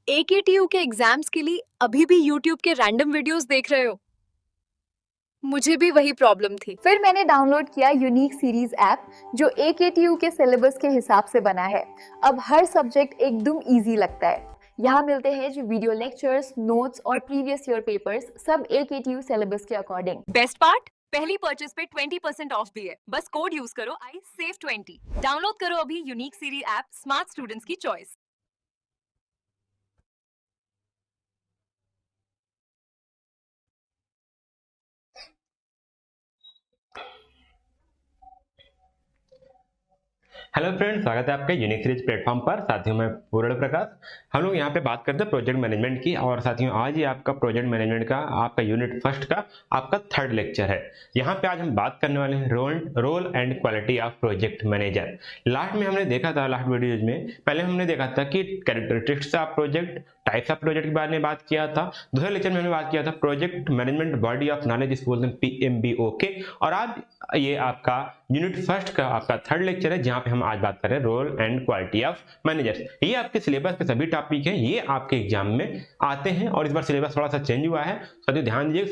AKTU के exams के लिए अभी भी YouTube के रैंडम वीडियोस देख रहे हो? मुझे भी वही प्रॉब्लम थी। फिर मैंने डाउनलोड किया यूनिक सीरीज ऐप जो AKTU के सिलेबस के हिसाब से बना है। अब हर सब्जेक्ट एकदम इजी लगता है। यहाँ मिलते हैं जो वीडियो लेक्चर्स, नोट्स और प्रीवियस ईयर पेपर्स, सब AKTU सिलेबस के अकॉर्डिंग। बेस्ट पार्ट, पहली परचेज पे 20% ऑफ भी है। बस कोड यूज करो iSave20। डाउनलोड करो अभी unique series app, smart students की चॉइस। हेलो फ्रेंड्स, स्वागत है आपका यूनिक सीरीज प्लेटफॉर्म पर। साथियों मैं पूर्ण प्रकाश। हम लोग यहाँ पे बात करते हैं प्रोजेक्ट मैनेजमेंट की। और साथियों आज ही आपका प्रोजेक्ट मैनेजमेंट का आपका यूनिट फर्स्ट का आपका थर्ड लेक्चर है। यहाँ पे आज हम बात करने वाले हैं role and quality of project manager. Last में हमने देखा था, लास्ट वीडियोज में पहले हमने देखा था कि characteristics of project, types of project के बारे में बात किया था। दूसरे लेक्चर में हमने बात किया था project management body of knowledge, इसको बोलते हैं PMBOK। और आज ये आपका यूनिट फर्स्ट का आपका थर्ड लेक्चर है, जहां पे हम आज बात कर रहे हैं role and quality of managers. ये आपके सिलेबस के सभी टॉपिक हैं, ये आपके एग्जाम में आते हैं। और इस बार सिलेबस थोड़ा सा चेंज हुआ है, तो ध्यान दीजिए।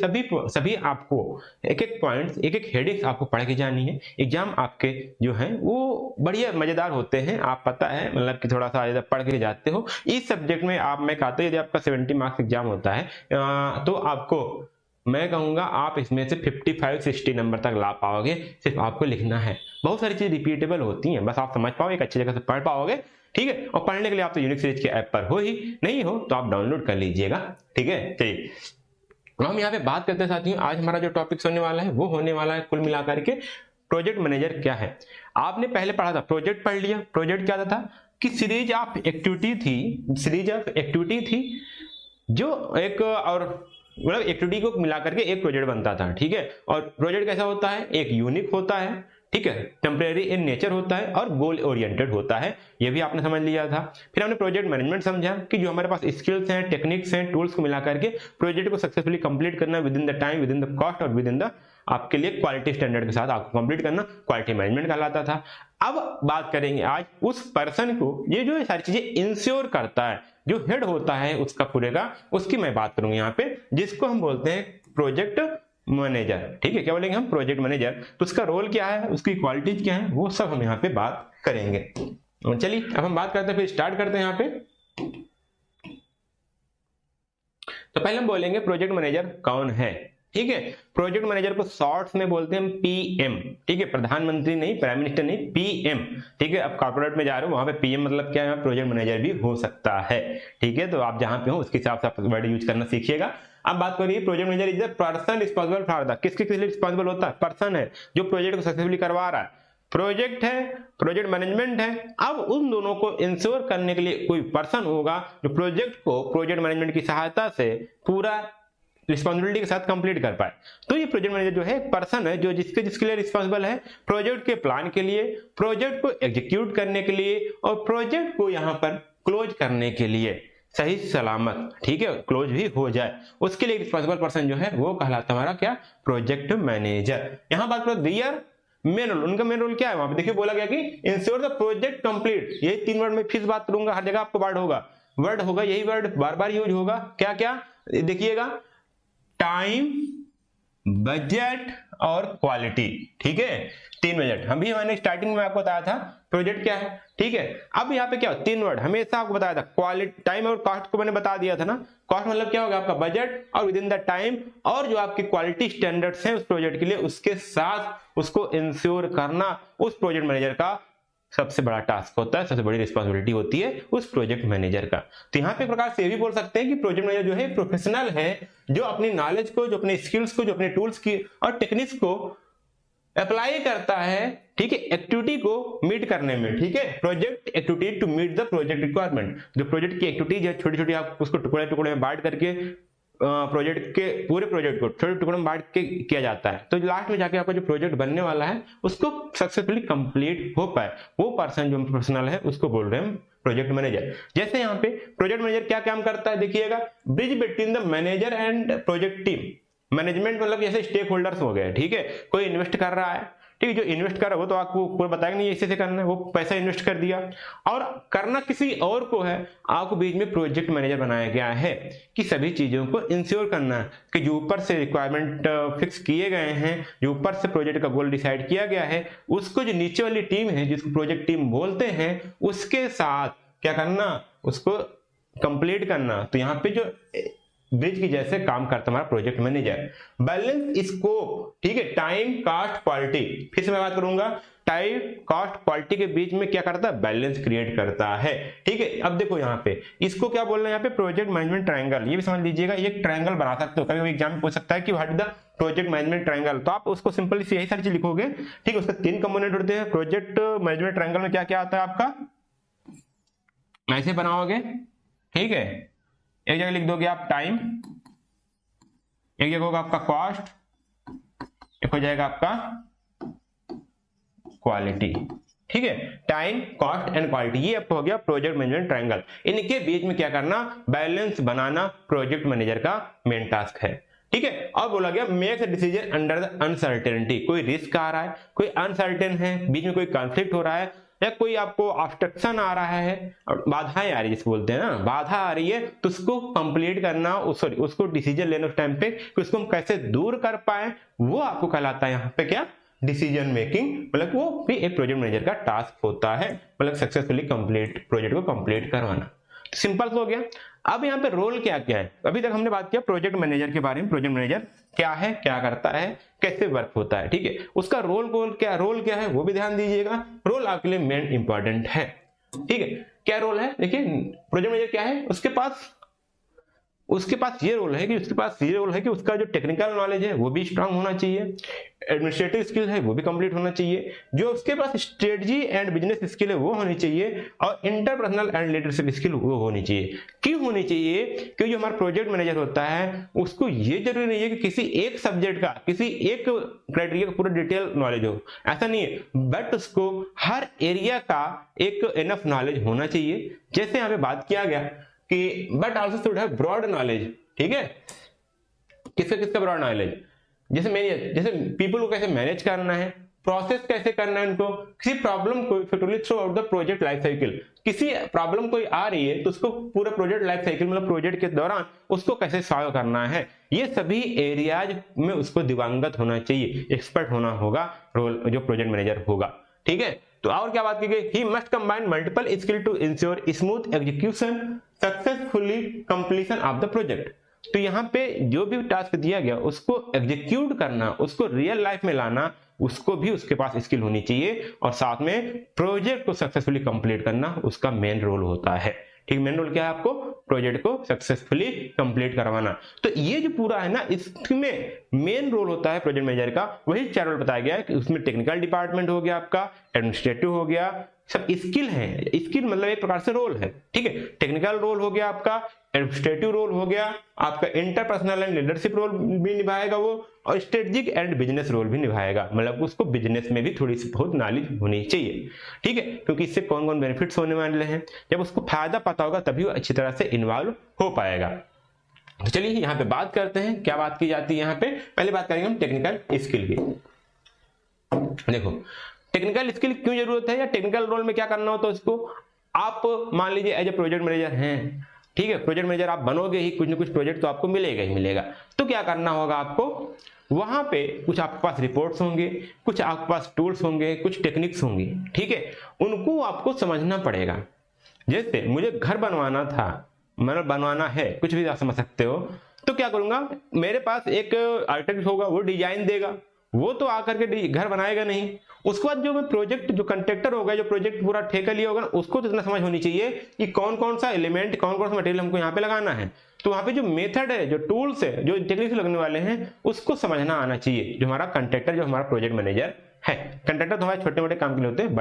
सभी आपको एक एक पॉइंट्स, एक एक हेडिंग्स आपको पढ़ के जानी है। एग्जाम आपके जो है वो बढ़िया मजेदार होते हैं, आप पता है, मतलब कि थोड़ा सा पढ़ के जाते हो इस सब्जेक्ट में। आप मैं कहता हूँ यदि आपका 70 मार्क्स एग्जाम होता है तो आपको मैं कहूंगा आप इसमें से 55-60 नंबर तक ला पाओगे। सिर्फ आपको लिखना है, बहुत सारी चीज रिपीटेबल होती हैं, बस आप समझ पाओ, एक अच्छी जगह से पढ़ पाओगे, ठीक है। और पढ़ने के लिए आप तो यूनिक सीरीज के ऐप पर हो ही, नहीं हो तो आप डाउनलोड कर लीजिएगा, ठीक है। चलिए हम यहाँ पे बात करते हैं साथियों, आज हमारा जो टॉपिक होने वाला है वो होने वाला है कुल मिलाकर के प्रोजेक्ट मैनेजर क्या है। आपने पहले पढ़ा था, प्रोजेक्ट पढ़ लिया। प्रोजेक्ट क्या था कि सीरीज ऑफ एक्टिविटी थी जो एक और मतलब एक्टिविटी को मिला करके एक प्रोजेक्ट बनता था, ठीक है। और प्रोजेक्ट कैसा होता है, एक यूनिक होता है, ठीक है, टेम्परेरी इन नेचर होता है और गोल ओरिएंटेड होता है। ये भी आपने समझ लिया था। फिर हमने प्रोजेक्ट मैनेजमेंट समझा कि जो हमारे पास स्किल्स हैं, टेक्निक्स हैं, टूल्स को मिला करके प्रोजेक्ट को सक्सेसफुली कंप्लीट करना with in the time, with in the cost और विद इन द आपके लिए क्वालिटी स्टैंडर्ड के साथ आपको कंप्लीट करना क्वालिटी मैनेजमेंट कहलाता था। अब बात करेंगे आज उस पर्सन को, ये जो सारी चीजें इंश्योर करता है, जो हेड होता है उसका पूरे का, उसकी मैं बात करूंगा यहाँ पे, जिसको हम बोलते हैं प्रोजेक्ट मैनेजर, ठीक है। क्या बोलेंगे हम, प्रोजेक्ट मैनेजर। तो उसका रोल क्या है, उसकी क्वालिटीज क्या है, वो सब हम यहाँ पे बात करेंगे। चलिए अब हम बात करते हैं, फिर स्टार्ट करते हैं यहाँ पे। तो पहले हम बोलेंगे प्रोजेक्ट मैनेजर कौन है, ठीक है। प्रोजेक्ट मैनेजर को शॉर्ट्स में बोलते हैं PM, ठीक है। प्रधानमंत्री नहीं, प्राइम मिनिस्टर नहीं, PM, ठीक है। अब कॉर्पोरेट में जा रहे हो वहां पे PM मतलब क्या है, प्रोजेक्ट मैनेजर भी हो सकता है, ठीक है। तो आप जहां पे हो उसके हिसाब से आप वर्ड यूज करना सीखिएगा। अब बात करिए, project manager is the person responsible for the, किसके लिए रिस्पांसिबल होता है, पर्सन है जो प्रोजेक्ट को सक्सेसफुली करवा रहा है। प्रोजेक्ट है, प्रोजेक्ट मैनेजमेंट है। अब उन दोनों को इंश्योर करने के लिए कोई पर्सन होगा जो प्रोजेक्ट को प्रोजेक्ट मैनेजमेंट की सहायता से पूरा रिस्पॉन्सिबिलिटी के साथ कंप्लीट कर पाए। तो ये प्रोजेक्ट मैनेजर जो है पर्सन है जो जिसके लिए रिस्पॉन्सिबल है, प्रोजेक्ट के प्लान के लिए, प्रोजेक्ट को एग्जीक्यूट करने के लिए और प्रोजेक्ट को यहाँ पर क्लोज करने के लिए सही सलामत, ठीक है, क्लोज भी हो जाए, उसके लिए रिस्पॉन्सिबल पर्सन जो है वो कहलाता है हमारा क्या, प्रोजेक्ट मैनेजर। यहाँ बात करो दियर मेन रोल, उनका मेन रोल क्या है, वहां पे देखिए बोला गया कि इंश्योर द प्रोजेक्ट कंप्लीट। यही 3 वर्ड में फिर बात करूंगा, हर जगह आपको वर्ड होगा, यही वर्ड बार बार यूज होगा। क्या क्या देखिएगा, टाइम, बजट और क्वालिटी, ठीक है। 3 बजट हम भी मैंने स्टार्टिंग में आपको बताया था प्रोजेक्ट क्या है, ठीक है। अब यहाँ पे क्या 3 वर्ड हमेशा आपको बताया था, क्वालिटी, टाइम और कॉस्ट को मैंने बता दिया था ना। कॉस्ट मतलब क्या होगा, आपका बजट और विद इन द टाइम, और जो आपकी क्वालिटी स्टैंडर्ड्स हैं उस प्रोजेक्ट के लिए, उसके साथ उसको इंश्योर करना उस प्रोजेक्ट मैनेजर का सबसे बड़ा टास्क होता है, सबसे बड़ी रिस्पांसिबिलिटी होती है उस प्रोजेक्ट मैनेजर का। तो यहाँ पे एक प्रकार से ये भी बोल सकते हैं कि प्रोजेक्ट मैनेजर जो है प्रोफेशनल है, जो अपनी नॉलेज को, जो अपने स्किल्स को, जो अपने टूल्स की और टेक्निक्स को अप्लाई करता है, ठीक है, एक्टिविटी को मीट करने में, ठीक है। Project activity to meet the project requirement, जो प्रोजेक्ट की एक्टिविटीज है छोटी छोटी, आप उसको टुकड़े टुकड़े में बांट करके प्रोजेक्ट के पूरे प्रोजेक्ट को छोटे टुकड़ों में बांट के किया जाता है। तो लास्ट में जाके आपका जो प्रोजेक्ट बनने वाला है उसको सक्सेसफुली कंप्लीट हो पाए, वो पर्सन जो प्रोफेशनल है उसको बोल रहे हैं प्रोजेक्ट मैनेजर। जैसे यहाँ पे प्रोजेक्ट मैनेजर क्या काम करता है देखिएगा, bridge between the manager and project team. Management मतलब जैसे स्टेक होल्डर्स हो गए, ठीक है, कोई इन्वेस्ट कर रहा है, ठीक है, जो इन्वेस्ट कर रहा है वो तो आपको पूरा बताएगा नहीं ऐसे करना है, वो पैसा इन्वेस्ट कर दिया और करना किसी और को है। आपको बीच में प्रोजेक्ट मैनेजर बनाया गया है कि सभी चीजों को इंश्योर करना है कि जो ऊपर से रिक्वायरमेंट फिक्स किए गए हैं, जो ऊपर से प्रोजेक्ट का गोल डिसाइड किया गया है, उसको जो नीचे वाली टीम है जिसको प्रोजेक्ट टीम बोलते हैं उसके साथ क्या करना, उसको कंप्लीट करना। तो यहाँ पे जो ब्रिज की जैसे काम करता हमारा प्रोजेक्ट मैनेजर। बैलेंस स्कोप, ठीक है, टाइम कॉस्ट क्वालिटी, फिर से मैं बात करूंगा, टाइम कॉस्ट क्वालिटी के बीच में क्या करता है, बैलेंस क्रिएट करता है। ठीक है, अब देखो यहाँ पे इसको क्या बोल रहे हैं यहाँ पे, प्रोजेक्ट मैनेजमेंट ट्रायंगल। ये भी समझ लीजिएगा, ये एक ट्रायंगल बना सकते हो, कभी एग्जाम में पूछ सकता है कि what is the project management triangle, तो आप उसको सिंपली से यही सारी चीज लिखोगे। ठीक है, उसका 3 कंपोनेंट होते हैं। प्रोजेक्ट मैनेजमेंट ट्रायंगल में क्या क्या आता है आपका, ऐसे बनाओगे, ठीक है, एक जगह लिख दोगे आप टाइम, एक जगह होगा आपका कॉस्ट, एक हो जाएगा आपका क्वालिटी। ठीक है, टाइम कॉस्ट एंड क्वालिटी, ये आपको हो गया प्रोजेक्ट मैनेजमेंट ट्रायंगल। इनके बीच में क्या करना, बैलेंस बनाना प्रोजेक्ट मैनेजर का मेन टास्क है। ठीक है, और बोला गया make decision under the uncertainty, कोई रिस्क आ रहा है, कोई अनसर्टेन है, बीच में कोई कॉन्फ्लिक्ट हो रहा है या कोई आपको ऑब्स्ट्रक्शन आ रहा है, बाधाएं आ रही है जिसको बोलते हैं ना, बाधा आ रही है, तो उसको कंप्लीट करना, सॉरी उसको डिसीजन लेना उस टाइम पे कि उसको हम कैसे दूर कर पाए, वो आपको कहलाता है यहाँ पे क्या, डिसीजन मेकिंग। मतलब वो भी एक प्रोजेक्ट मैनेजर का टास्क होता है, मतलब सक्सेसफुली कंप्लीट प्रोजेक्ट को कंप्लीट करवाना। सिंपल हो गया। अब यहाँ पे रोल क्या क्या है, अभी तक हमने बात किया प्रोजेक्ट मैनेजर के बारे में, प्रोजेक्ट मैनेजर क्या है, क्या करता है, कैसे वर्क होता है। ठीक है, उसका रोल क्या है वो भी ध्यान दीजिएगा, रोल आपके लिए मेन इंपॉर्टेंट है। ठीक है, क्या रोल है, देखिए प्रोजेक्ट मैनेजर क्या है, उसके पास ये रोल है कि उसका जो टेक्निकल नॉलेज है वो भी स्ट्रांग होना चाहिए, एडमिनिस्ट्रेटिव स्किल है वो भी कंप्लीट होना चाहिए, जो उसके पास स्ट्रेटजी एंड बिजनेस स्किल है वो होनी चाहिए, और इंटरपर्सनल एंड लीडरशिप स्किल वो होनी चाहिए। क्यों होनी चाहिए, क्योंकि जो हमारा प्रोजेक्ट मैनेजर होता है उसको ये जरूरी नहीं है कि किसी एक सब्जेक्ट का, किसी एक क्राइटेरिया का पूरा डिटेल नॉलेज हो, ऐसा नहीं है, बट उसको हर एरिया का एक इनफ नॉलेज होना चाहिए। जैसे यहाँ पे बात किया गया कि but also should have broad knowledge. ठीक है, किसका ब्रॉड नॉलेज, जैसे पीपल को कैसे मैनेज करना है, प्रोसेस कैसे करना है, उनको किसी प्रॉब्लम को effectively through out the project life cycle, किसी प्रॉब्लम कोई आ रही है तो उसको पूरा प्रोजेक्ट लाइफ साइकिल मतलब प्रोजेक्ट के दौरान उसको कैसे सॉल्व करना है, ये सभी एरियाज में उसको दिव्यांगत होना चाहिए, एक्सपर्ट होना होगा रोल जो प्रोजेक्ट मैनेजर होगा। ठीक है, तो और क्या बात की गई, he must combine multiple skill to ensure smooth execution successfully completion of the project. तो यहाँ पे जो भी टास्क दिया गया उसको एग्जीक्यूट करना, उसको रियल लाइफ में लाना, उसको भी उसके पास स्किल होनी चाहिए, और साथ में प्रोजेक्ट को सक्सेसफुली कंप्लीट करना उसका मेन रोल होता है। ठीक, मेन रोल क्या है, आपको प्रोजेक्ट को सक्सेसफुली कंप्लीट करवाना। तो ये जो पूरा है ना, इसमें मेन रोल होता है प्रोजेक्ट मैनेजर का, वही 4 रोल बताया गया है कि उसमें टेक्निकल डिपार्टमेंट हो गया, आपका एडमिनिस्ट्रेटिव हो गया, सब स्किल है, स्किल मतलब एक प्रकार से रोल है। ठीक है, टेक्निकल रोल हो गया आपका, एडमिनिस्ट्रेटिव रोल हो गया आपका, इंटरपर्सनल एंड लीडरशिप रोल भी निभाएगा वो, और स्ट्रेटेजिक एंड बिजनेस रोल भी निभाएगा, मतलब उसको बिजनेस में भी थोड़ी सी बहुत नॉलेज होनी चाहिए। ठीक है, क्योंकि इससे कौन कौन बेनिफिट्स होने वाले हैं, जब उसको फायदा पता होगा तभी वो अच्छी तरह से इन्वॉल्व हो पाएगा। तो चलिए यहाँ पे बात करते हैं, क्या बात की जाती है यहाँ पे, पहले बात करेंगे हम टेक्निकल स्किल की। देखो टेक्निकल स्किल क्यों जरूरत है, या टेक्निकल रोल में क्या करना होता है उसको, आप मान लीजिए एज ए प्रोजेक्ट मैनेजर हैं, ठीक है, प्रोजेक्ट मैनेजर आप बनोगे ही, कुछ ना कुछ प्रोजेक्ट तो आपको मिलेगा ही मिलेगा, तो क्या करना होगा आपको, वहां पे कुछ आपके पास रिपोर्ट्स होंगे, कुछ आपके पास टूल्स होंगे, कुछ टेक्निक्स होंगी। ठीक है, उनको आपको समझना पड़ेगा। जैसे मुझे घर बनवाना था, मतलब बनवाना है, कुछ भी आप समझ सकते हो, तो क्या करूंगा, मेरे पास एक आर्किटेक्ट होगा, वो डिजाइन देगा, वो तो आकर के घर बनाएगा नहीं, उसके बाद जो प्रोजेक्ट जो कंट्रैक्टर होगा, जो प्रोजेक्ट पूरा ठेका लिया होगा, उसको तो इतना समझ होनी चाहिए कि कौन कौन सा एलिमेंट, कौन कौन सा मटेरियल हमको यहाँ पे लगाना है, तो वहाँ पे जो मेथड है, जो टूल्स है, जो टेक्निक्स लगने वाले हैं, उसको समझना आना चाहिए। जो हमारा कंट्रैक्टर, जो हमारा प्रोजेक्ट मैनेजर है, कंट्रैक्टर तो हमारे छोटे मोटे काम के लिए होते हैं,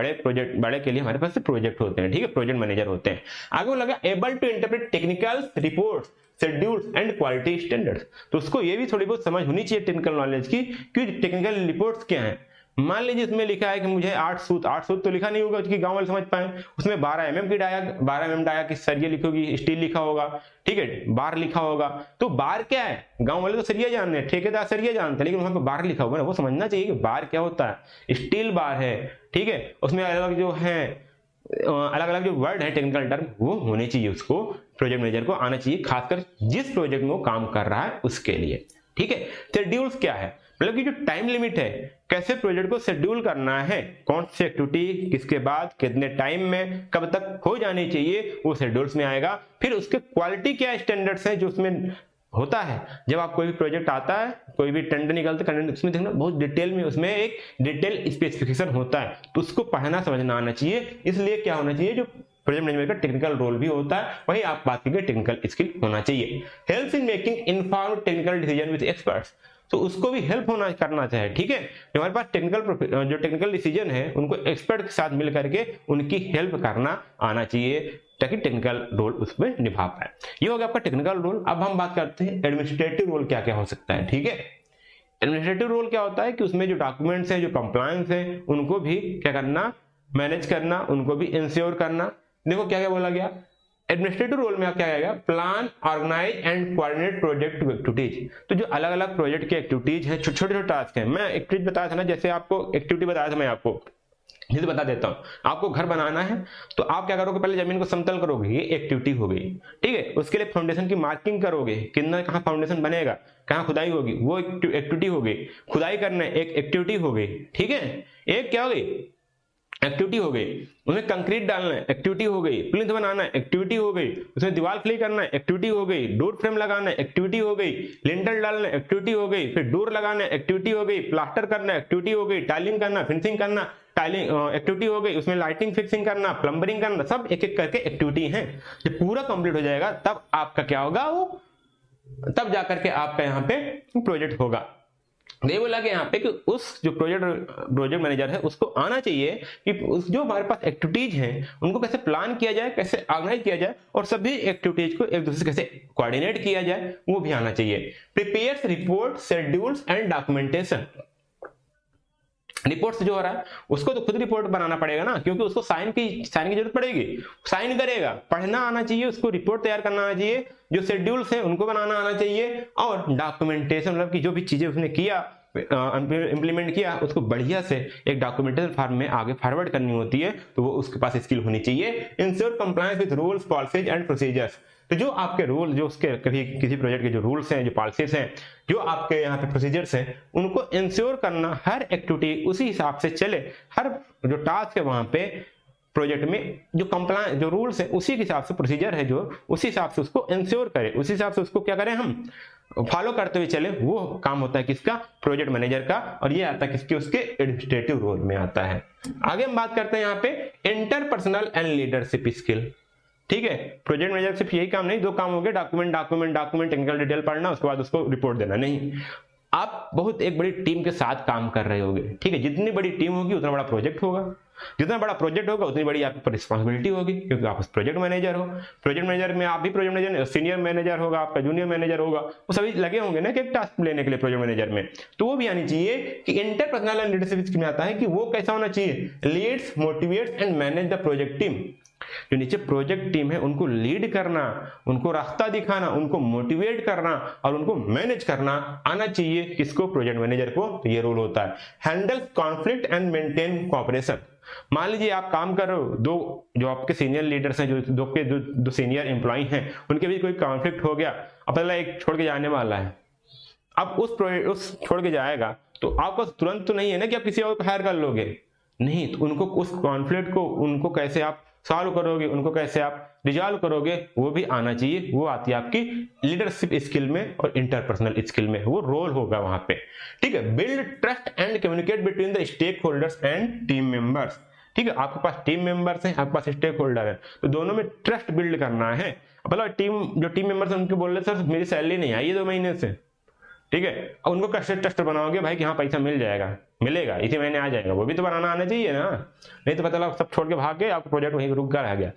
बड़े के लिए हमारे पास प्रोजेक्ट होते हैं। ठीक है, प्रोजेक्ट मैनेजर होते हैं। आगे वो लगा able to interpret technical reports, schedules and quality standards, तो उसको ये भी थोड़ी बहुत समझ होनी चाहिए टेक्निकल नॉलेज की, कि टेक्निकल रिपोर्ट्स क्या है, मान लीजिए इसमें लिखा है कि मुझे 8 सूत तो लिखा नहीं होगा कि गांव वाले समझ पाए, उसमें 12 mm की डाया 12 mm डाया की सरिया लिखोगी, स्टील लिखा होगा, ठीक है, बार लिखा होगा। तो बार क्या है, गांव वाले तो सरिया जानते हैं, ठेकेदार सरिया जानते हैं, लेकिन वहां पर बार लिखा होगा ना, वो समझना चाहिए कि बार क्या होता है। स्टील बार है, ठीक है, उसमें अलग जो है अलग अलग जो वर्ड है टेक्निकल टर्म वो होने चाहिए, उसको प्रोजेक्ट मैनेजर को आना चाहिए, खासकर जिस प्रोजेक्ट में वो काम कर रहा है उसके लिए, ठीक है। शेड्यूल्स क्या है, मतलब कि जो टाइम लिमिट है, कैसे प्रोजेक्ट को शेड्यूल करना है, कौन सी एक्टिविटी किसके बाद कितने टाइम में कब तक हो जानी चाहिए, वो शेड्यूल्स में आएगा। फिर उसके क्वालिटी क्या स्टैंडर्ड्स हैं जो उसमें होता है। जब आप कोई भी प्रोजेक्ट आता है, कोई भी टेंडर निकलता है, उसमें देखना बहुत डिटेल में, उसमें एक डिटेल स्पेसिफिकेशन होता है, तो उसको पढ़ना समझना आना चाहिए। इसलिए क्या होना चाहिए, जो प्रोजेक्ट मैनेजमेंट का टेक्निकल रोल भी होता है, वही आप बात करेंगे टेक्निकल स्किल होना चाहिए। Help in making informed technical decision with experts, तो उसको भी हेल्प होना करना चाहिए, ठीक है। जो हमारे पास टेक्निकल डिसीजन है उनको एक्सपर्ट के साथ मिल करके उनकी हेल्प करना आना चाहिए, ताकि टेक्निकल रोल उसमें निभा पाए। ये हो गया आपका टेक्निकल रोल। अब हम बात करते हैं एडमिनिस्ट्रेटिव रोल क्या क्या हो सकता है, ठीक है। एडमिनिस्ट्रेटिव रोल क्या होता है कि उसमें जो डॉक्यूमेंट्स हैं, जो कंप्लायंस है, उनको भी क्या करना, मैनेज करना, उनको भी इंश्योर करना। देखो क्या क्या बोला गया, एडमिनिस्ट्रेटिव रोल में क्या आएगा, plan, organise and coordinate project activities. तो जो अलग अलग प्रोजेक्ट की एक्टिविटीज है, छोटे छोटे टास्क है, मैं एक चीज बताया था ना, जैसे आपको एक्टिविटी बताया था, मैं आपको जैसे बता देता हूं, आपको घर बनाना है तो आप क्या करोगे, पहले जमीन को समतल करोगे, ये एक्टिविटी हो गई, ठीक है। उसके लिए फाउंडेशन की मार्किंग करोगे, कितना कहाँ फाउंडेशन बनेगा, कहाँ खुदाई होगी, वो एक्टिविटी हो गई। खुदाई करना एक एक्टिविटी हो गई, ठीक है, एक क्या हो गई, एक्टिविटी हो गई। उसमें कंक्रीट डालना है, एक्टिविटी हो गई। प्लिंथ बनाना है, एक्टिविटी हो गई। उसमें दीवार फ्ली करना है, एक्टिविटी हो गई। डोर फ्रेम लगाना है, एक्टिविटी हो गई। लिंटर डालना है, एक्टिविटी हो गई। फिर डोर लगाना है, एक्टिविटी हो गई। प्लास्टर करना है, एक्टिविटी हो गई। टाइलिंग करना, फिनिशिंग करना, टाइलिंग एक्टिविटी हो गई। उसमें लाइटिंग फिक्सिंग करना, प्लम्बरिंग करना, सब एक एक करके एक्टिविटी है। जब पूरा कंप्लीट हो जाएगा तब आपका क्या होगा, वो तब जाकर के आपका यहाँ पे प्रोजेक्ट होगा। ये बोला कि यहाँ पे कि उस जो प्रोजेक्ट मैनेजर है उसको आना चाहिए कि उस जो हमारे पास एक्टिविटीज हैं उनको कैसे प्लान किया जाए, कैसे ऑर्गेनाइज किया जाए, और सभी एक्टिविटीज को एक दूसरे से कैसे कोऑर्डिनेट किया जाए, वो भी आना चाहिए। Prepares report, schedules and documentation. Report से जो हो रहा है उसको तो खुद रिपोर्ट बनाना पड़ेगा ना, क्योंकि उसको साइन की जरूरत पड़ेगी, साइन करेगा, पढ़ना आना चाहिए, उसको रिपोर्ट तैयार करना आना चाहिए, जो शेड्यूल्स हैं उनको बनाना आना चाहिए, और डॉक्यूमेंटेशन मतलब कि जो भी चीजें उसने किया, इंप्लीमेंट किया, उसको बढ़िया से एक डॉक्यूमेंटेशन फॉर्म में आगे फॉरवर्ड करनी होती है, तो वो उसके पास स्किल होनी चाहिए। Ensure compliance with rules, policies and procedures. तो जो आपके रूल, जो उसके कभी किसी प्रोजेक्ट के जो रूल्स हैं, जो पॉलिसीज हैं, जो आपके यहाँ पे प्रोसीजर्स हैं, उनको इंश्योर करना, हर एक्टिविटी उसी हिसाब से चले, हर जो टास्क है वहां पे प्रोजेक्ट में जो कंप्लायंस, जो रूल्स है उसी के हिसाब से, प्रोसीजर है जो उसी हिसाब से उसको इंश्योर करे, उसी हिसाब से उसको क्या करें, हम फॉलो करते हुए चले। वो काम होता है किसका, प्रोजेक्ट मैनेजर का, और ये आता है किसके, उसके एडमिनिस्ट्रेटिव रोल में आता है। आगे हम बात करते हैं यहाँ पे इंटरपर्सनल एंड लीडरशिप स्किल, ठीक है। प्रोजेक्ट मैनेजर सिर्फ यही काम नहीं, दो काम हो गए, डॉक्यूमेंट, टेक्निकल डिटेल पढ़ना, उसके बाद उसको रिपोर्ट देना, नहीं। आप बहुत एक बड़ी टीम के साथ काम कर रहे होगे, ठीक है। जितनी बड़ी टीम होगी उतना बड़ा प्रोजेक्ट होगा, जितना बड़ा प्रोजेक्ट होगा उतनी बड़ी आपकी रिस्पॉन्सिबिलिटी होगी, क्योंकि आप प्रोजेक्ट मैनेजर हो। प्रोजेक्ट मैनेजर में आप भी प्रोजेक्ट मैनेजर, सीनियर मैनेजर होगा, आपका जूनियर मैनेजर होगा, वो सभी लगे होंगे ना एक टास्क लेने के लिए प्रोजेक्ट मैनेजर में। तो वो भी आनी चाहिए कि इंटरपर्सनल एंड लीडरशिप स्किल में आता है कि वो कैसा होना चाहिए, leads, motivates and manage the project team. जो नीचे प्रोजेक्ट टीम है उनको लीड करना, उनको रास्ता दिखाना, उनको मोटिवेट करना और उनको मैनेज करना आना चाहिए, किसको, प्रोजेक्ट मैनेजर को। तो ये रोल होता है। Handle conflict and maintain cooperation. मान लीजिए आप काम कर रहे हो, दो जो आपके सीनियर लीडर्स हैं, जो सीनियर एम्प्लॉय हैं, उनके बीच कोई कॉन्फ्लिक्ट हो गया, अब पहला एक छोड़ के जाने वाला है, अब उस छोड़ के जाएगा तो आपको तुरंत तो नहीं है ना कि आप किसी और को हायर कर लोगे, नहीं। तो उनको उस कॉन्फ्लिक्ट को, उनको कैसे आप सॉल्व करोगे, उनको कैसे आप रिजॉल्व करोगे, वो भी आना चाहिए। वो आती है आपकी लीडरशिप स्किल में और इंटरपर्सनल स्किल में, वो रोल होगा वहां पे, ठीक है। Build trust and communicate between the stakeholders and team members, ठीक है। आपके पास टीम मेंबर्स हैं, आपके पास स्टेक होल्डर है, तो दोनों में ट्रस्ट बिल्ड करना है। मतलब टीम मेंबर्स उनको बोल रहे सर मेरी सैलरी नहीं आई है 2 महीने से, ठीक है। उनको कैसे ट्रस्ट बनाओगे भाई कि हाँ पैसा मिलेगा इसी महीने आ जाएगा, वो भी तो बनाना आना चाहिए ना, नहीं तो पता लगा सब छोड़ के भाग गए, आपका प्रोजेक्ट वहीं रुक कर रह गया।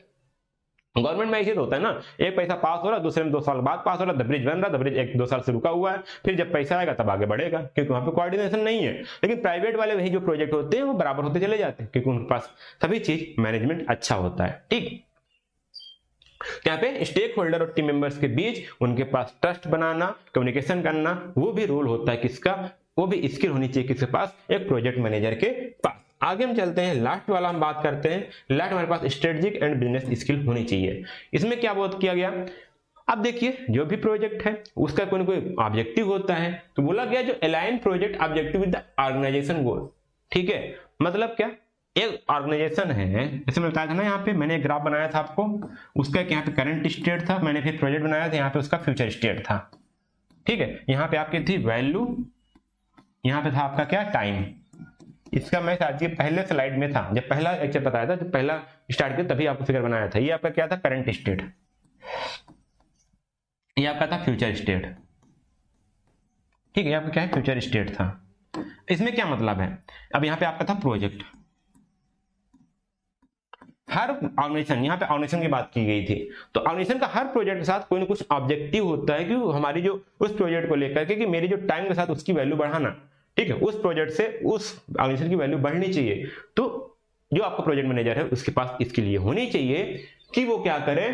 गवर्नमेंट में ऐसे तो होता है ना, एक पैसा पास हो रहा है, दूसरे में 2 साल बाद पास हो रहा है, द ब्रिज बन रहा है, द ब्रिज 1-2 साल से रुका हुआ है, फिर जब पैसा आएगा तब आगे बढ़ेगा, क्योंकि वहां पे कोऑर्डिनेशन नहीं है। लेकिन प्राइवेट वाले वही जो प्रोजेक्ट होते हैं वो बराबर होते चले जाते हैं, क्योंकि उनके पास सभी चीज मैनेजमेंट अच्छा होता है। ठीक, यहाँ पे स्टेक होल्डर और टीम मेंबर्स के बीच उनके पास ट्रस्ट बनाना, कम्युनिकेशन करना, वो भी रोल होता है किसका, वो भी स्किल होनी चाहिए किसके पास, एक प्रोजेक्ट मैनेजर के पास। आगे हम चलते हैं, लास्ट वाला हम बात करते हैं। लास्ट हमारे पास स्ट्रेटेजिक एंड बिजनेस स्किल होनी चाहिए। इसमें क्या बात किया गया, अब देखिए जो भी प्रोजेक्ट है उसका कोई ना कोई ऑब्जेक्टिव होता है, तो बोला गया जो align project objective with the organization goal. ठीक है, मतलब क्या, एक ऑर्गेनाइजेशन है, जैसे मैं बताया था ना, यहाँ पे मैंने एक ग्राफ बनाया था आपको, उसका यहाँ पे करंट स्टेट था, मैंने फिर प्रोजेक्ट बनाया था, यहाँ पे उसका फ्यूचर स्टेट था। ठीक है, यहाँ पे आपकी थी वैल्यू, यहाँ पे था आपका क्या, टाइम। इसका मैं शायद पहले स्लाइड में था, जब पहला लेक्चर बताया था, जब पहला स्टार्ट किया तभी आपको फिगर बनाया था। ये आपका क्या था, करंट स्टेट, ये आपका था फ्यूचर स्टेट। ठीक है, आपका क्या है, फ्यूचर स्टेट था। इसमें क्या मतलब है, अब यहाँ पे आपका था प्रोजेक्ट। हर ऑर्गेनाइजेशन, यहाँ पे ऑर्गेनाइजेशन की बात की गई थी, तो ऑर्गेनाइजेशन का हर प्रोजेक्ट के साथ कोई ना कुछ ऑब्जेक्टिव होता है कि हमारी जो उस प्रोजेक्ट को लेकर के, कि मेरी जो टाइम के साथ उसकी वैल्यू बढ़ाना। ठीक है, उस प्रोजेक्ट से उस ऑर्गेनाइजेशन की वैल्यू बढ़नी चाहिए। तो जो आपका प्रोजेक्ट मैनेजर है उसके पास इसके लिए होनी चाहिए कि वो क्या करे,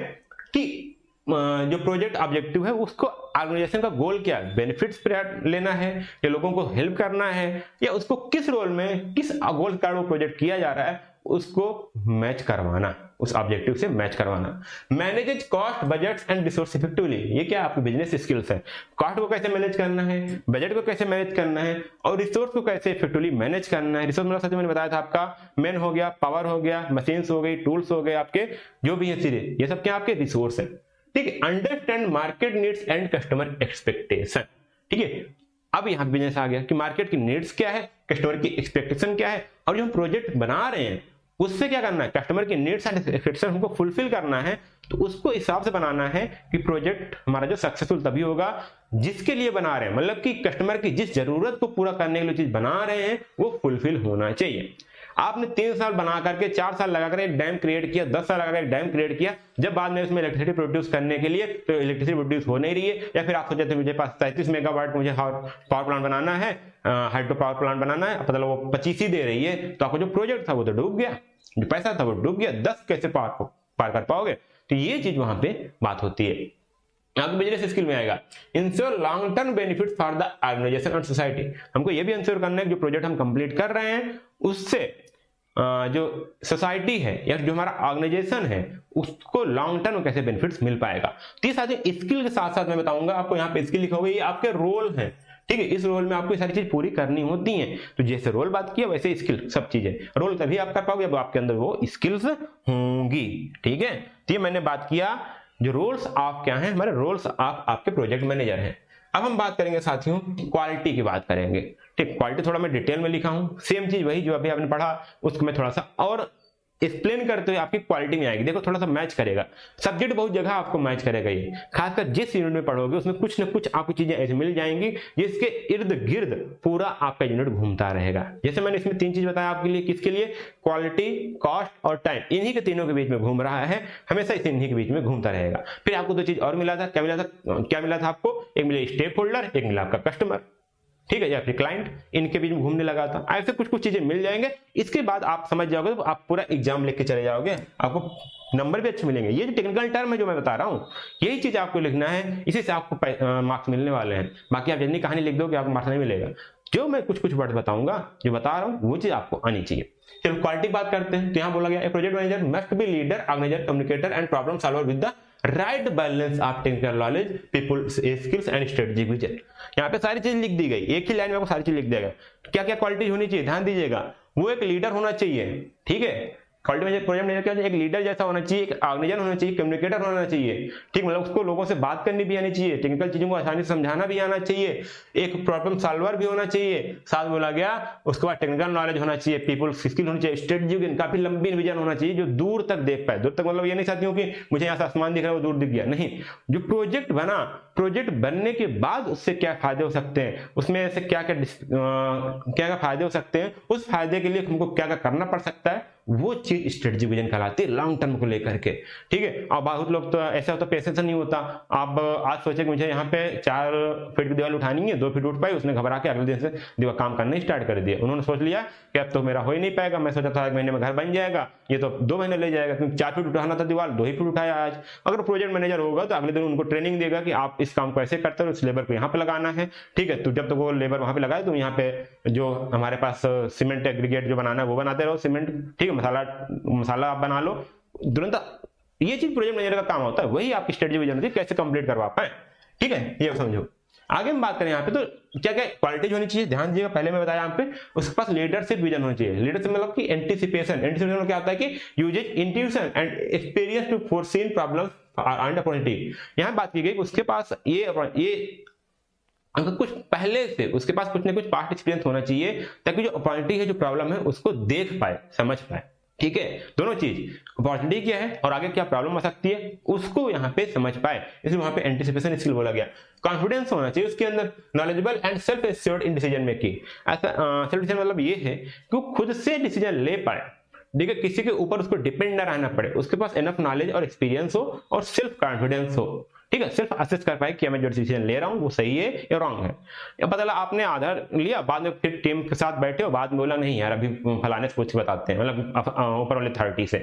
कि जो प्रोजेक्ट ऑब्जेक्टिव है उसको ऑर्गेनाइजेशन का गोल क्या है, बेनिफिट्स लेना है या लोगों को हेल्प करना है, या उसको किस रोल में, किस गोल का वो प्रोजेक्ट किया जा रहा है उसको मैच करवाना, उस ऑब्जेक्टिव से मैच करवाना। Manage cost, budgets and resource effectively, ये क्या आपकी बिजनेस स्किल्स है। कॉस्ट को कैसे मैनेज करना है, बजट को कैसे मैनेज करना है, और रिसोर्स को कैसे इफेक्टिवली मैनेज करना है। रिसोर्स मतलब मैंने बताया था आपका मैन हो गया, पावर हो गया, मशीन्स हो गई, टूल्स हो गए आपके, जो भी है सिरे, ये सब क्या आपके रिसोर्स है। ठीक है, understand market needs and customer expectation. ठीक है, अब यहाँ बिजनेस आ गया कि मार्केट की नीड्स क्या है, कस्टमर की एक्सपेक्टेशन क्या है, और जो हम प्रोजेक्ट बना रहे हैं उससे क्या करना है, कस्टमर की नीड्स एंड एक्सपेक्टेशन हमको फुलफिल करना है। तो उसको हिसाब से बनाना है कि प्रोजेक्ट हमारा जो सक्सेसफुल तभी होगा जिसके लिए बना रहे हैं, मतलब कि कस्टमर की जिस जरूरत को पूरा करने के लिए चीज बना रहे हैं वो फुलफिल होना चाहिए। आपने 3 साल बना करके 4 साल लगाकर एक डैम क्रिएट किया, 10 साल लगाकर एक डैम क्रिएट किया, जब बाद में उसमें इलेक्ट्रिसिटी प्रोड्यूस करने के लिए तो इलेक्ट्रिसिटी प्रोड्यूस हो नहीं रही है, या फिर आप सोचे थे मुझे पास 33 मेगावाट मुझे पावर प्लांट बनाना है, हाइड्रो पावर प्लांट बनाना है, मतलब वो 25 ही दे रही है, तो आपका जो प्रोजेक्ट था वो तो डूब गया, जो पैसा था वो डूब गया, 10 कैसे पार कर पाओगे। तो ये चीज वहां पे बात होती है। अब बिजनेस स्किल में आएगा, ensure long term benefit for the organisation और सोसाइटी। हमको ये भी इंश्योर करना है कि जो प्रोजेक्ट हम कंप्लीट कर रहे हैं उससे जो सोसाइटी है या जो हमारा ऑर्गेनाइजेशन है उसको लॉन्ग टर्म कैसे बेनिफिट्स मिल पाएगा। तो ये सारी स्किल के साथ साथ मैं बताऊंगा आपको, यहाँ पे स्किल लिखा हुआ है, ये आपके रोल हैं। ठीक है, इस रोल में आपको ये सारी चीज पूरी करनी होती हैं। तो जैसे रोल बात किया वैसे स्किल, सब चीजें रोल तभी आप कर पाओगे जब आपके अंदर वो स्किल्स होंगी। ठीक है, तो ये मैंने बात किया जो रोल्स आप क्या हैं, हमारे रोल्स आप आपके प्रोजेक्ट मैनेजर हैं। अब हम बात करेंगे साथियों क्वालिटी की बात करेंगे। ठीक, क्वालिटी थोड़ा मैं डिटेल में लिखा हूं, सेम चीज वही जो अभी आपने पढ़ा उसको मैं थोड़ा सा और एक्सप्लेन करते हुए आपकी क्वालिटी में आएगी। देखो थोड़ा सा मैच करेगा, सब्जेक्ट बहुत जगह आपको मैच करेगा। ये खासकर जिस यूनिट में पढ़ोगे उसमें कुछ ना कुछ आपको चीजें ऐसी मिल जाएंगी जिसके इर्द गिर्द पूरा आपका यूनिट घूमता रहेगा। जैसे मैंने इसमें 3 चीज बताया आपके लिए, किसके लिए, क्वालिटी, कॉस्ट और टाइम, इन्हीं के तीनों के बीच में घूम रहा है, हमेशा इन्हीं के बीच में घूमता रहेगा। फिर आपको 2 चीज और मिला था, क्या मिला था आपको, एक मिला स्टेक होल्डर, एक मिला आपका कस्टमर। ठीक है, या फिर क्लाइंट, इनके बीच में घूमने लगा था। ऐसे कुछ चीजें मिल जाएंगे, इसके बाद आप समझ जाओगे तो आप पूरा एग्जाम लिख के चले जाओगे, आपको नंबर भी अच्छे मिलेंगे। ये जो टेक्निकल टर्म है जो मैं बता रहा हूँ यही चीज आपको लिखना है, इसी से आपको मार्क्स मिलने वाले हैं। बाकी आप जितनी कहानी लिख दोगे आपको मार्क्स नहीं मिलेगा। जो मैं कुछ वर्ड बताऊंगा, जो बता रहा हूँ वो चीज आपको आनी चाहिए। चलो क्वालिटी बात करते हैं। तो यहाँ बोला गया a project manager must be leader, organizer, communicator and problem solver with the right balance of technical knowledge, people skills and strategic vision. यहाँ पे सारी चीज लिख दी गई, एक ही लाइन में आपको सारी चीज लिख देगा। क्या क्या क्वालिटी होनी चाहिए, ध्यान दीजिएगा। वो एक लीडर होना चाहिए, ठीक है, क्वालिटी मैनेजर, प्रोजेक्ट मैनेजर क्या, एक लीडर जैसा होना चाहिए, एक ऑर्गेनाइजर होना चाहिए, कम्युनिकेटर होना चाहिए। ठीक, मतलब उसको लोगों से बात करनी भी आनी चाहिए, टेक्निकल चीजों को आसानी से समझाना भी आना चाहिए, एक प्रॉब्लम सॉल्वर भी होना चाहिए। साथ बोला गया उसके बाद टेक्निकल नॉलेज होना चाहिए, पीपल स्किल होनी चाहिए, स्ट्रेटेजी, काफी लंबी विजन होना चाहिए जो दूर तक देख पाए। दूर तक मतलब ये नहीं साथियों कि मुझे यहाँ से आसमान दिख रहा है वो दूर दिख गया, नहीं। जो प्रोजेक्ट बना, प्रोजेक्ट बनने के बाद उससे क्या फायदे हो सकते हैं, उसमें ऐसे क्या क्या फायदे हो सकते हैं, उस फायदे के लिए हमको क्या क्या करना पड़ सकता है, वो चीज स्ट्रेटेजिक विजन कहलाती है, लॉन्ग टर्म को लेकर के। ठीक है, और बहुत लोग तो ऐसा होता पेशेंस नहीं होता। आप आज सोचे कि मुझे यहाँ पे 4 फीट की दीवार उठानी है, 2 फीट उठ पाई, उसने घबरा के अगले दिन से दीवार काम करना स्टार्ट कर दिया। उन्होंने सोच लिया कि अब तो मेरा हो ही नहीं पाएगा, मैं सोचा था 1 महीने में घर बन जाएगा, ये तो 2 महीने ले जाएगा, क्योंकि 4 फीट उठाना था दीवार, 2 ही फीट उठाया आज। अगर प्रोजेक्ट मैनेजर होगा तो अगले दिन उनको ट्रेनिंग देगा कि आप इस काम को ऐसे करते हो, इस लेबर को यहाँ पे लगाना है। ठीक है, तो जब तक वो लेबर वहां पे लगाए तो यहाँ पे जो हमारे पास सीमेंट एग्रीगेट जो बनाना है वो बनाते रहो, सीमेंट, ठीक है, मसाला आप बना लो तुरंत। ये चीज प्रोजेक्ट मैनेजर का काम होता है, वही आपकी स्ट्रेटजी विजन होती है, कैसे कंप्लीट करवा पाए। ठीक है, ये समझो। आगे हम बात करें यहाँ पे तो क्या क्या क्वालिटीज होनी चाहिए, ध्यान दीजिएगा। पहले मैं बताया यहाँ पे उसके पास लीडरशिप विजन होनी चाहिए। लीडरशिप मतलब कि एंटीसिपेशन क्या होता है कि uses intuition and experience to foresee problems and opportunity. यहाँ बात की गई उसके पास ये कुछ पहले से उसके पास कुछ ना कुछ पास्ट एक्सपीरियंस होना चाहिए, ताकि जो अपॉर्चुनिटी है, जो प्रॉब्लम है, उसको देख पाए, समझ पाए। ठीक है, दोनों चीज, अपॉर्चुनिटी क्या है और आगे क्या प्रॉब्लम आ सकती है, उसको यहाँ पे समझ पाए, इसलिए वहां पे एंटीसिपेशन स्किल बोला गया। कॉन्फिडेंस होना चाहिए उसके अंदर, knowledgeable and self assured in decision making. ऐसा सेल्फ डिसीजन मतलब ये है कि वो खुद से डिसीजन ले पाए। ठीक है, किसी के ऊपर उसको डिपेंड ना रहना पड़े, उसके पास एनफ नॉलेज और एक्सपीरियंस हो और सेल्फ कॉन्फिडेंस हो। ठीक है, सिर्फ असेस कर पाए कि मैं जो डिसीजन ले रहा हूं वो सही है या रॉन्ग है। या पता लगा आपने आधार लिया, बाद में फिर टीम के साथ बैठे हो, बाद में बोला नहीं यार अभी फलाने से पूछ के बताते हैं, मतलब ऊपर वाले अथॉरिटी से।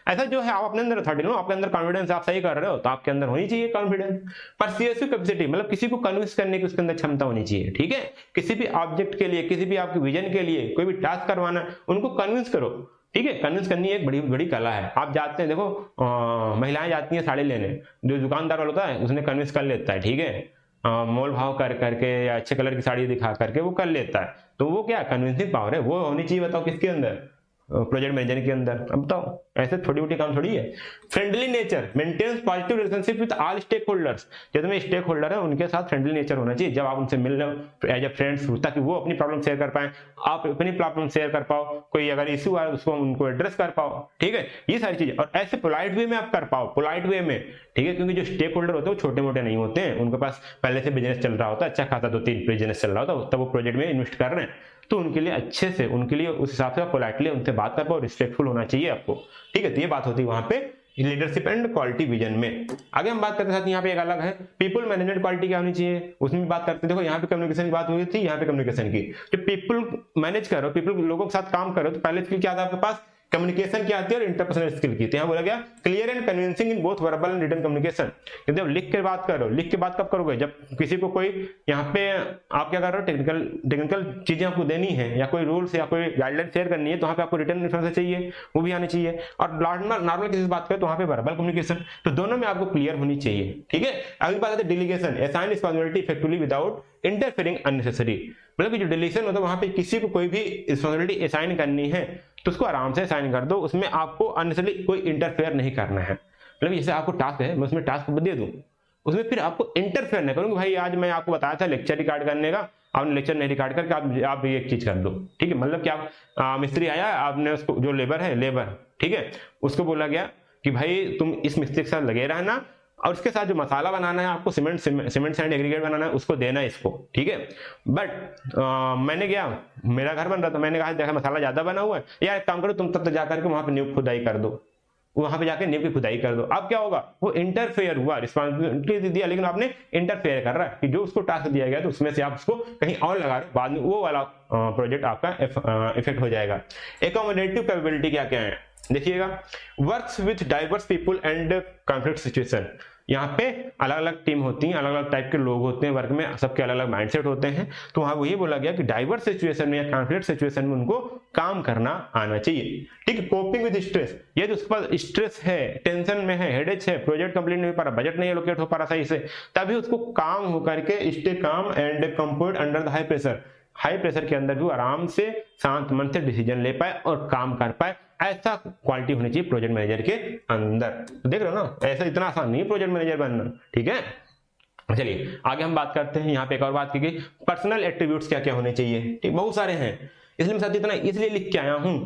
ऐसा जो है आप अपने अंदर अथॉरिटी लो, आपके अंदर कॉन्फिडेंस, आप सही कर रहे हो तो आपके अंदर होनी चाहिए कॉन्फिडेंस। परसिएसिव कैपेसिटी मतलब किसी को कन्विंस करने की उसके अंदर क्षमता होनी चाहिए। ठीक है, किसी भी ऑब्जेक्ट के लिए, किसी भी आपके विजन के लिए कोई भी टास्क करवाना, उनको कन्विंस करो। ठीक है, कन्विंस करनी एक बड़ी बड़ी कला है। आप जाते हैं, देखो महिलाएं जाती हैं साड़ी लेने, जो दुकानदार वाला होता है उसने कन्विंस कर लेता है। ठीक है, मोल भाव कर करके या अच्छे कलर की साड़ी दिखा करके वो कर लेता है, तो वो क्या कन्विंसिंग पावर है, वो होनी चाहिए। बताओ किसके अंदर, प्रोजेक्ट मैनेजर के अंदर। अब बताओ, ऐसे छोटी मोटी काम थोड़ी है। Friendly nature, maintains positive relationship with all stakeholders. जितने स्टेक होल्डर है उनके साथ फ्रेंडली नेचर होना चाहिए। जब आप उनसे मिल रहे हो एज ए फ्रेंड्स, ताकि वो अपनी प्रॉब्लम शेयर कर पाए, आप अपनी प्रॉब्लम शेयर कर पाओ, कोई अगर इशू आए उसको उनको एड्रेस कर पाओ। ठीक है, ये सारी चीजें, और ऐसे पोलाइट वे में आप कर पाओ, पोलाइट वे में। ठीक है, क्योंकि जो स्टेक होल्डर होते हैं वो छोटे मोटे नहीं होते हैं, उनके पास पहले से बिजनेस चल रहा होता है, अच्छा खासा 2-3 बिजनेस चल रहा होता है, तब वो प्रोजेक्ट में इन्वेस्ट कर रहे हैं, तो उनके लिए अच्छे से, उनके लिए उस हिसाब से पोलाइटली उनसे बात कर पाओ, रिस्पेक्टफुल होना चाहिए आपको। ठीक है, तो ये बात होती है वहां पे लीडरशिप एंड क्वालिटी विजन में। आगे हम बात करते हैं, यहाँ पे एक अलग है पीपल मैनेजमेंट क्वालिटी क्या होनी चाहिए, उसमें भी बात करते हैं। देखो यहाँ पे कम्युनिकेशन की बात हुई थी, यहाँ पे कम्युनिकेशन की, जो पीपल मैनेज करो, पीपल लोगों के साथ काम करो, तो पहले स्किल क्या था आपके पास, कम्युनिकेशन क्या आती है और इंटरपर्सनल स्किल की। तो यहाँ बोला गया clear and convincing in both verbal and written communication. यदि आप लिख के बात करो, लिख के बात कब करोगे, जब किसी को कोई यहाँ पे आप क्या कर रहे हो, टेक्निकल चीजें आपको देनी है या कोई रूल्स या कोई गाइडलाइन शेयर करनी है, तो वहाँ पे आपको रिटन इन्फॉर्मेशन चाहिए, वो भी आनी चाहिए। और नॉर्मल किसी से बात करें तो वहाँ पे वर्बल कम्युनिकेशन, तो दोनों में आपको क्लियर होनी चाहिए। ठीक है, अगली बात है delegation, assign responsibility effectively without interfering unnecessary. मतलब कि जो डेलीगेशन होता है वहां पे किसी को कोई भी रिस्पांसिबिलिटी असाइन करनी है तो उसको आराम से असाइन कर दो, उसमें आपको अननेसेसरी कोई इंटरफेयर नहीं करना है। मतलब जैसे आपको टास्क है, मैं उसमें टास्क दे दूं, उसमें फिर आपको इंटरफेयर नहीं करूंगा। भाई आज मैं आपको बताया था लेक्चर रिकॉर्ड करने का, आपने लेक्चर नहीं रिकॉर्ड करके आप ये एक चीज कर दो। ठीक है, मतलब क्या, मिस्त्री आया, आपने उसको, जो लेबर है, लेबर, ठीक है, उसको बोला गया कि भाई तुम इस मिस्त्री के साथ लगे रहना, और उसके साथ जो मसाला बनाना है आपको, सीमेंट सैंड एग्रीगेट बनाना है, उसको देना है इसको। ठीक है, बट मैंने गया, मेरा घर बन रहा था, मैंने कहा देखा मसाला ज्यादा बना हुआ है, यार एक काम करो तुम तब तक जाकर के वहां पे नींव खुदाई कर दो, वहां पे जाकर नींव की खुदाई कर दो। अब क्या होगा, वो इंटरफेयर हुआ, रिस्पॉन्सिबिलिटी दिया लेकिन आपने इंटरफेयर कर रहा है कि जो उसको टास्क दिया गया तो उसमें से आप उसको कहीं और लगा रहे हो, बाद में वो वाला प्रोजेक्ट आपका इफेक्ट हो जाएगा। एकोमोडेटिव कैपेबिलिटी क्या क्या है देखिएगा, works with diverse people and conflict situation. यहाँ पे अलग अलग टीम होती हैं, अलग अलग टाइप के लोग होते हैं वर्क में, सबके अलग अलग माइंडसेट होते हैं, तो वहां वही बोला गया कि डाइवर्स सिचुएशन में या कॉन्फ्लिक्ट सिचुएशन में उनको काम करना आना चाहिए। ठीक है, कोपिंग विद स्ट्रेस, ये जो उसके पास स्ट्रेस है, टेंशन में है, हेडेक है, प्रोजेक्ट कंप्लीट नहीं हो पा रहा, बजट नहीं एलोकेट हो पा रहा सही से, तभी उसको काम होकर के stay calm and comfort under the high pressure, high pressure के अंदर भी आराम से शांत मन से डिसीजन ले पाए और काम कर पाए, ऐसा क्वालिटी होनी चाहिए प्रोजेक्ट मैनेजर के अंदर। तो देख रहे हो ना, ऐसा इतना आसान नहीं है प्रोजेक्ट मैनेजर बनना। ठीक है, चलिए आगे हम बात करते हैं। यहाँ पे एक और बात की गई, पर्सनल एट्रीब्यूट्स क्या क्या होने चाहिए। ठीक, बहुत सारे हैं, इसलिए मैं साथ इतना इसलिए लिख के आया हूं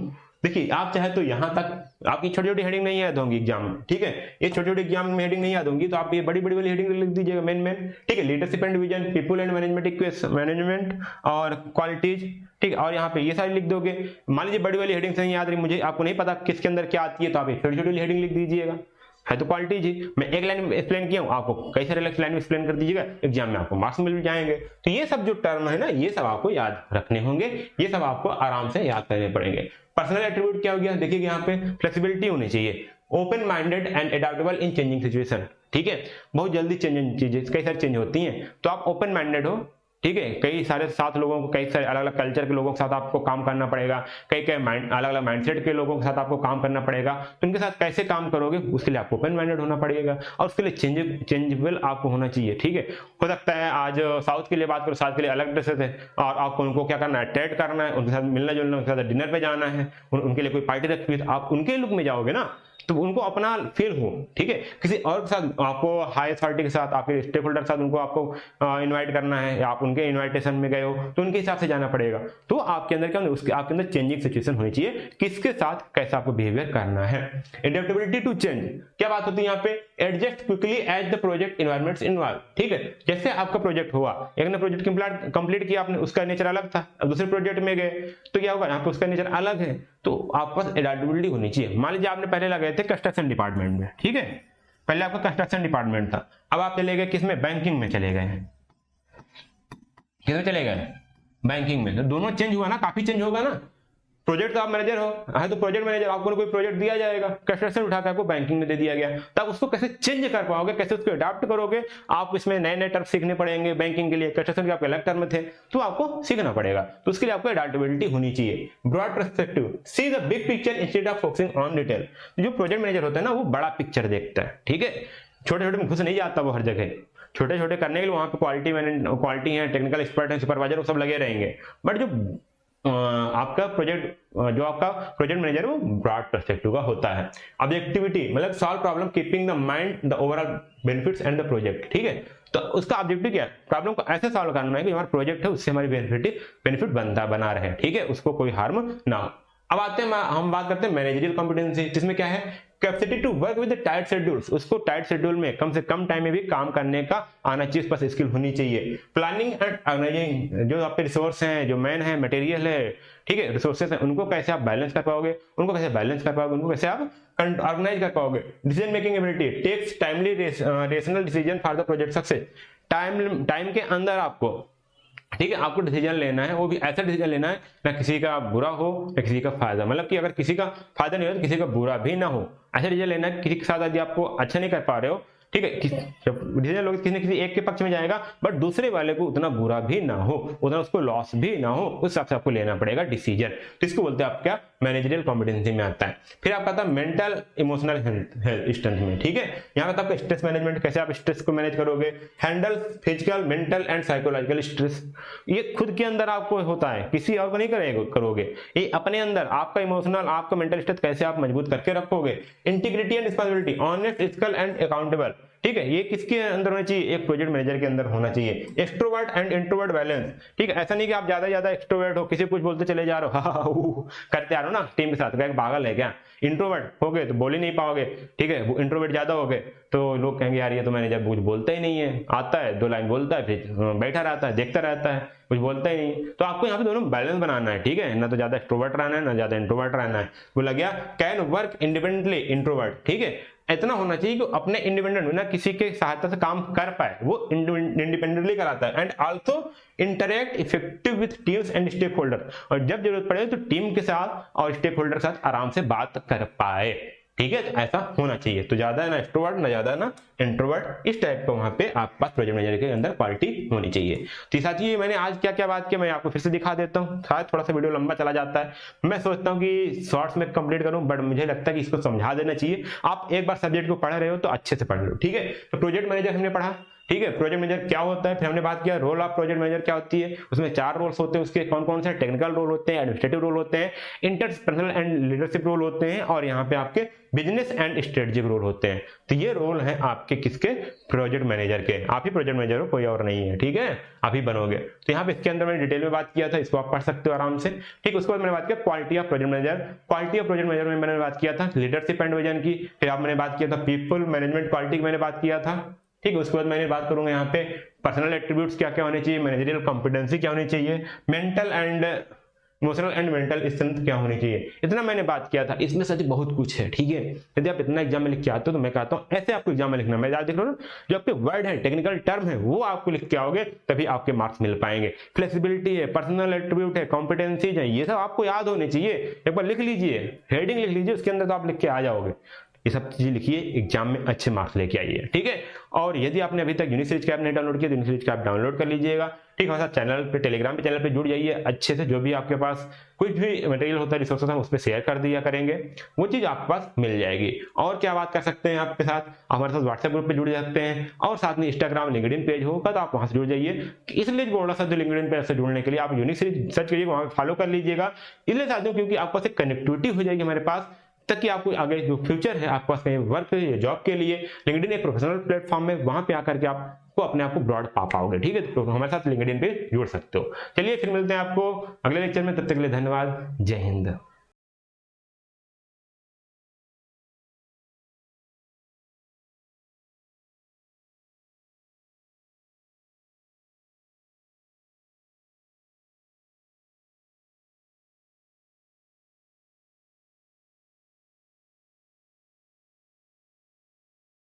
देखिए आप चाहे तो यहाँ तक आपकी छोटी छोटी हेडिंग नहीं याद होंगी एग्जाम में, ठीक है, ये छोटी छोटी एग्जाम में हेडिंग नहीं याद होंगी तो आप ये बड़ी बड़ी वाली हेडिंग लिख दीजिएगा मेन, ठीक है, leadership and vision, people and management और क्वालिटीज, ठीक है, और यहाँ पे ये सारी लिख दोगे। मान लीजिए बड़ी वाली हेडिंग नहीं याद रही, मुझे आपको नहीं पता किसके अंदर क्या आती है, तो आप छोटी छोटी वाली हेडिंग लिख दीजिएगा। है तो क्वालिटी जी, मैं एक लाइन में एक्सप्लेन किया हूँ, आपको कई सारे लाइन में एक्सप्लेन कर दीजिएगा, एग्जाम में आपको मार्क्स मिल जाएंगे। तो ये सब जो टर्म है ना, ये सब आपको याद रखने होंगे, ये सब आपको आराम से याद करने पड़ेंगे। पर्सनल एट्रीब्यूट क्या हो गया, देखिए यहाँ पे फ्लेक्सिबिलिटी होनी चाहिए, open minded and adaptable in changing situation, ठीक है, बहुत जल्दी चेंज चीजें कई सारी चेंज होती हैं, तो आप ओपन माइंडेड हो, ठीक है, कई सारे साथ लोगों को, कई सारे अलग अलग कल्चर के लोगों के साथ आपको काम करना पड़ेगा, कई अलग अलग माइंडसेट के लोगों के साथ आपको काम करना पड़ेगा, तो उनके साथ कैसे काम करोगे उसके लिए आपको ओपन माइंडेड होना पड़ेगा, और उसके लिए चेंजेबल आपको होना चाहिए, ठीक है। हो सकता है आज साउथ के लिए बात करो, साउथ के लिए अलग ड्रेसेस है और आपको उनको क्या करना है, ट्रेड करना है, उनके साथ मिलना जुलना, उनके साथ डिनर पे जाना है, उनके लिए कोई पार्टी रखी है, तो आप उनके लुक में जाओगे ना, तो उनको अपना फील हो, ठीक है। किसी और के साथ आपको हाई अथॉरिटी के साथ, आपके स्टेक होल्डर के साथ उनको आपको इनवाइट करना है, या आप उनके इनविटेशन में गए हो तो उनके हिसाब से जाना पड़ेगा, तो आपके अंदर क्या, उसके आपके अंदर चेंजिंग सिचुएशन होनी चाहिए, किसके साथ कैसा आपको बिहेवियर करना है। एडेप्टेबिलिटी टू चेंज, क्या बात होती है यहाँ पे, adjust quickly as the project environments involve, ठीक है। जैसे आपका प्रोजेक्ट हुआ, एक ने प्रोजेक्ट कंप्लीट किया आपने, उसका नेचर अलग था, अब दूसरे प्रोजेक्ट में गए तो क्या होगा, यहाँ पे उसका नेचर अलग है, तो आपके पास एडेप्टेबिलिटी होनी चाहिए। मान लीजिए आपने पहले लगे थे कंस्ट्रक्शन डिपार्टमेंट में, ठीक है, पहले आपका कंस्ट्रक्शन डिपार्टमेंट था, अब आप चले गए किसमें, बैंकिंग में चले गए, किसमें चले गए, बैंकिंग में, तो दोनों चेंज हुआ ना, काफी चेंज होगा ना। प्रोजेक्ट का आप मैनेजर हो, है तो प्रोजेक्ट मैनेजर, आपको कोई प्रोजेक्ट दिया जाएगा, कंस्ट्रक्शन उठाकर आपको बैंकिंग में दे दिया गया, तब उसको कैसे चेंज कर पाओगे, कैसे उसको अडॉप्ट करोगे, आप इसमें नए नए टर्म सीखने पड़ेंगे, बैंकिंग के लिए कंस्ट्रक्शन के आपके अलग टर्म थे, तो आपको सीखना पड़ेगा, तो उसके लिए आपको अडॉप्टेबिलिटी होनी चाहिए। Broad perspective, see the big picture instead of focusing on detail, जो प्रोजेक्ट मैनेजर होता है ना, वो बड़ा पिक्चर देखता है, ठीक है, छोटे छोटे में घुस नहीं जाता वो हर जगह, छोटे छोटे करने के लिए वहां पे क्वालिटी है, टेक्निकल एक्सपर्ट है, सुपरवाइजर, वो सब लगे रहेंगे, बट जो आपका प्रोजेक्ट मैनेजर वो ब्रॉड पर्सपेक्टिव का होता है। ऑब्जेक्टिविटी मतलब solve problem keeping the mind the overall benefits and the project, ठीक है, तो उसका ऑब्जेक्टिव क्या है, प्रॉब्लम को ऐसे सॉल्व करना है कि हमारा प्रोजेक्ट है उससे हमारी बेनिफिट बना रहे, ठीक है, उसको कोई हार्म ना हो। अब आते हैं, हम बात करते हैं मैनेजरियल कॉम्पिटेंसी, जिसमें क्या है, capacity to work with tight schedules, उसको टाइट शेड्यूल में कम से कम टाइम में भी काम करने का आना चाहिए, पास स्किल होनी चाहिए। प्लानिंग एंड ऑर्गेनाइजिंग, जो आपके रिसोर्स हैं, जो मैन है, मटेरियल है, ठीक है, रिसोर्सेस हैं, उनको कैसे आप बैलेंस कर पाओगे, उनको कैसे आप ऑर्गेनाइज कर पाओगे। Decision making ability, takes timely rational decision for the project success, time के अंदर आपको, ठीक है, आपको डिसीजन लेना है, वो भी ऐसा डिसीजन लेना है ना किसी का बुरा हो ना किसी का फायदा, मतलब कि अगर किसी का फायदा नहीं हो तो किसी का बुरा भी ना हो, ऐसा डिसीजन लेना है। किसी के साथ यदि आपको अच्छा नहीं कर पा रहे हो, ठीक है, डिसीजन लोगे किसी न किसी एक के पक्ष में जाएगा, बट दूसरे वाले को उतना बुरा भी ना हो, उतना उसको लॉस भी ना हो, उस हिसाब से आपको लेना पड़ेगा डिसीजन, तो इसको बोलते हैं आप क्या, मैनेजरियल कॉम्पिटेंसी में आता है। फिर आपका आता है मेंटल इमोशनल हेल्थ स्ट्रेंथ में, ठीक है, यहाँ पे आपका स्ट्रेस मैनेजमेंट, कैसे आप स्ट्रेस को मैनेज करोगे, handle physical mental and psychological stress, ये खुद के अंदर आपको होता है, किसी और को नहीं करोगे, ये अपने अंदर आपका इमोशनल, आपका मेंटल स्ट्रेस कैसे आप मजबूत करके रखोगे। Integrity and responsibility, honest, ethical and accountable, ठीक है, ये किसके अंदर होना चाहिए, एक प्रोजेक्ट मैनेजर के अंदर होना चाहिए। एक्सट्रोवर्ट एंड इंट्रोवर्ट बैलेंस, ठीक है, ऐसा नहीं कि आप ज्यादा एक्सट्रोवर्ट हो, किसी कुछ बोलते चले जा रहे हो, करते आ रहे हो ना टीम के साथ, क्या पागल है क्या। इंट्रोवर्ट हो गए तो बोल ही नहीं पाओगे, ठीक है, इंट्रोवर्ट ज्यादा हो गए तो लोग कहेंगे यार ये तो मैनेजर कुछ बोलता ही नहीं है, आता है 2 लाइन बोलता है, फिर बैठा रहता है, देखता रहता है, कुछ बोलता ही नहीं। तो आपको यहाँ पे दोनों बैलेंस बनाना है, ठीक है, ना तो ज्यादा एक्सट्रोवर्ट रहना है ना ज्यादा इंट्रोवर्ट रहना है। बोला गया कैन वर्क इंडिपेंडेंटली इंट्रोवर्ट, ठीक है, इतना होना चाहिए कि अपने इंडिपेंडेंट बिना किसी के सहायता से काम कर पाए, वो इंडिपेंडेंटली कराता है। And also interact effective with teams and stakeholder, और जब जरूरत पड़े तो टीम के साथ और स्टेक होल्डर के साथ आराम से बात कर पाए, ठीक है, तो ऐसा होना चाहिए। तो ज्यादा ना एक्सट्रोवर्ट ना ज्यादा ना इंट्रोवर्ट, इस टाइप का वहां पे आपके पास प्रोजेक्ट मैनेजर के अंदर क्वालिटी होनी चाहिए। तो साथियों मैंने आज क्या क्या बात की मैं आपको फिर से दिखा देता हूँ, शायद थोड़ा सा वीडियो लंबा चला जाता है, मैं सोचता हूँ कि शॉर्ट्स में कंप्लीट करूँ, बट मुझे लगता है कि इसको समझा देना चाहिए। आप एक बार सब्जेक्ट को पढ़ रहे हो तो अच्छे से पढ़ लो, ठीक है। तो प्रोजेक्ट मैनेजर हमने पढ़ा, ठीक है। प्रोजेक्ट मैनेजर क्या होता है, फिर हमने बात किया रोल ऑफ प्रोजेक्ट मैनेजर क्या होती है, उसमें 4 रोल्स होते हैं, उसके कौन कौन से टेक्निकल रोल होते हैं, एडमिनिस्ट्रेटिव रोल होते हैं, इंटरपर्सनल एंड लीडरशिप रोल होते हैं, और यहाँ पे आपके बिजनेस एंड स्ट्रेटेजिक रोल होते हैं। तो ये रोल हैं आपके किसके, प्रोजेक्ट मैनेजर के। आप ही प्रोजेक्ट मैनेजर हो, कोई और नहीं है, ठीक है, आप ही बनोगे। तो यहाँ पे इसके अंदर मैंने डिटेल में बात किया था, इसको आप पढ़ सकते हो आराम से। ठीक, उसके बाद मैंने बात किया quality of project manager. Quality of project manager में मैंने बात किया था लीडरशिप एंड विजन की, फिर आप मैंने बात किया था पीपल मैनेजमेंट क्वालिटी की मैंने बात किया था। ठीक है, उसके बाद मैंने बात करूंगा यहाँ पे पर्सनल एट्रीब्यूट्स क्या क्या होने चाहिए, मैनेजरियल कॉम्पिटेंसी क्या होनी चाहिए, mental and emotional and mental strength क्या होनी चाहिए, इतना मैंने बात किया था। इसमें सच बहुत कुछ है, ठीक है। यदि आप इतना एग्जाम में लिख के आते हो तो मैं कहता हूँ ऐसे आपको एग्जाम में लिखना। मैं देख रहा हूँ जो आपके वर्ड है, टेक्निकल टर्म है, वो आपको लिख के आओगे तभी आपके मार्क्स मिल पाएंगे। फ्लेक्सिबिलिटी है, पर्सनल एट्रीब्यूट है, कॉम्पिटेंसीज है, ये सब आपको याद होने चाहिए। एक बार लिख लीजिए, हेडिंग लिख लीजिए, उसके अंदर तो आप लिख के आ जाओगे। ये सब चीजें लिखिए, एग्जाम में अच्छे मार्क्स लेके आइए, ठीक है। और यदि आपने अभी तक यूनिक सीरीज का ऐप नहीं डाउनलोड किया तो यूनिक सीरीज का ऐप डाउनलोड कर लीजिएगा, ठीक है। हमारे साथ चैनल पे, टेलीग्राम पे चैनल पे जुड़ जाइए अच्छे से। जो भी आपके पास कुछ भी मटेरियल होता है, रिसोर्सेस, हम उस पर शेयर कर दिया करेंगे, वो चीज आपके पास मिल जाएगी। और क्या बात कर सकते हैं आपके साथ, हमारे साथ व्हाट्सएप ग्रुप पे जुड़ सकते हैं, और साथ में इंस्टाग्राम लिंक्डइन पेज होगा तो आप वहां से जुड़ जाइए। इसलिए बोल रहा था लिंक्डइन पेज से जुड़ने के लिए आप यूनिक सीरीज सर्च करिए, वहां फॉलो कर लीजिएगा। इसलिए साथियों क्योंकि आपके पास कनेक्टिविटी हो जाएगी हमारे पास, ताकि आपको आगे जो फ्यूचर है आपके पास कहीं वर्क या जॉब के लिए लिंक्डइन एक प्रोफेशनल प्लेटफॉर्म है, वहां पे आकर के आपको अपने आप को ब्रॉड पा पाओगे, ठीक है। तो हमारे साथ लिंक्डइन पे जुड़ सकते हो। चलिए फिर मिलते हैं आपको अगले लेक्चर में, तब तक के लिए धन्यवाद, जय हिंद।